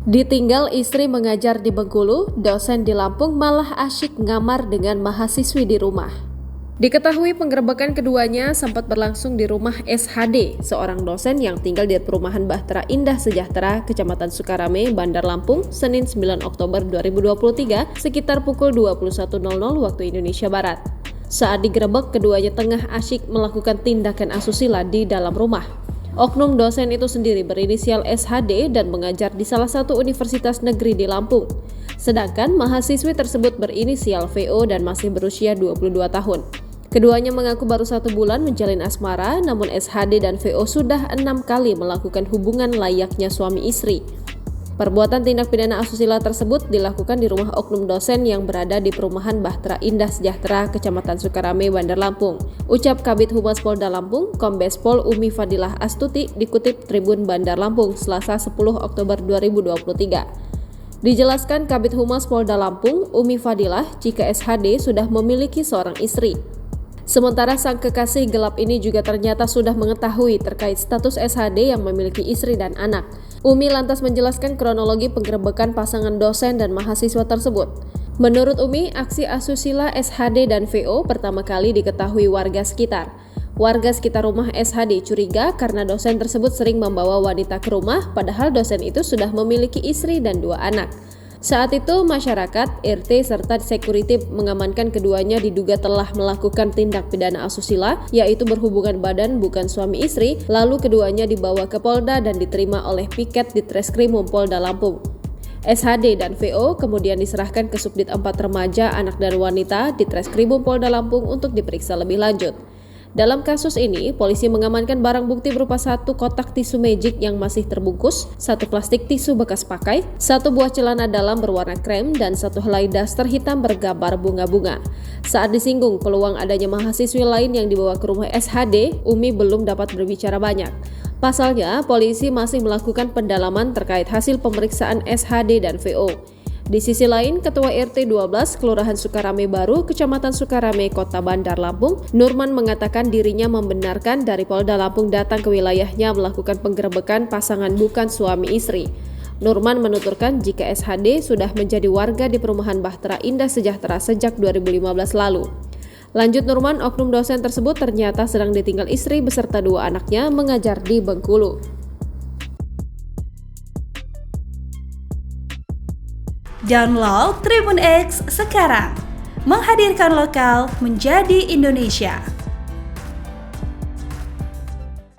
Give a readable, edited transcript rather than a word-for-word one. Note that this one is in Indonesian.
Ditinggal istri mengajar di Bengkulu, dosen di Lampung malah asyik ngamar dengan mahasiswi di rumah. Diketahui penggerebekan keduanya sempat berlangsung di rumah SHD, seorang dosen yang tinggal di perumahan Bahtera Indah Sejahtera, Kecamatan Sukarame, Bandar Lampung, Senin 9 Oktober 2023, sekitar pukul 21.00 waktu Indonesia Barat. Saat digerebek, keduanya tengah asyik melakukan tindakan asusila di dalam rumah. Oknum dosen itu sendiri berinisial SHD dan mengajar di salah satu universitas negeri di Lampung. Sedangkan mahasiswi tersebut berinisial VO dan masih berusia 22 tahun. Keduanya mengaku baru 1 bulan menjalin asmara, namun SHD dan VO sudah 6 kali melakukan hubungan layaknya suami istri. Perbuatan tindak pidana asusila tersebut dilakukan di rumah oknum dosen yang berada di perumahan Bahtera Indah Sejahtera, Kecamatan Sukarame, Bandar Lampung. Ucap Kabid Humas Polda Lampung, Kombes Pol Umi Fadilah Astuti, dikutip Tribun Bandar Lampung, Selasa 10 Oktober 2023. Dijelaskan Kabid Humas Polda Lampung, Umi Fadilah, jika SHD sudah memiliki seorang istri. Sementara sang kekasih gelap ini juga ternyata sudah mengetahui terkait status SHD yang memiliki istri dan anak. Umi lantas menjelaskan kronologi penggerebekan pasangan dosen dan mahasiswa tersebut. Menurut Umi, aksi asusila SHD dan VO pertama kali diketahui warga sekitar. Warga sekitar rumah SHD curiga karena dosen tersebut sering membawa wanita ke rumah, padahal dosen itu sudah memiliki istri dan 2 anak. Saat itu, masyarakat, RT, serta security mengamankan keduanya diduga telah melakukan tindak pidana asusila, yaitu berhubungan badan bukan suami istri, lalu keduanya dibawa ke Polda dan diterima oleh piket di Treskrimum Polda Lampung. SHD dan VO kemudian diserahkan ke Subdit 4 Remaja, Anak dan Wanita di Treskrimum Polda Lampung untuk diperiksa lebih lanjut. Dalam kasus ini, polisi mengamankan barang bukti berupa 1 kotak tisu magic yang masih terbungkus, 1 plastik tisu bekas pakai, 1 buah celana dalam berwarna krem, dan 1 helai daster hitam bergambar bunga-bunga. Saat disinggung peluang adanya mahasiswi lain yang dibawa ke rumah SHD, Umi belum dapat berbicara banyak. Pasalnya, polisi masih melakukan pendalaman terkait hasil pemeriksaan SHD dan VO. Di sisi lain, Ketua RT 12 Kelurahan Sukarame Baru, Kecamatan Sukarame, Kota Bandar Lampung, Nurman mengatakan dirinya membenarkan dari Polda Lampung datang ke wilayahnya melakukan penggerebekan pasangan bukan suami istri. Nurman menuturkan jika SHD sudah menjadi warga di perumahan Bahtera Indah Sejahtera sejak 2015 lalu. Lanjut Nurman, oknum dosen tersebut ternyata sedang ditinggal istri beserta 2 anaknya mengajar di Bengkulu. Download Tribun X sekarang, menghadirkan lokal menjadi Indonesia.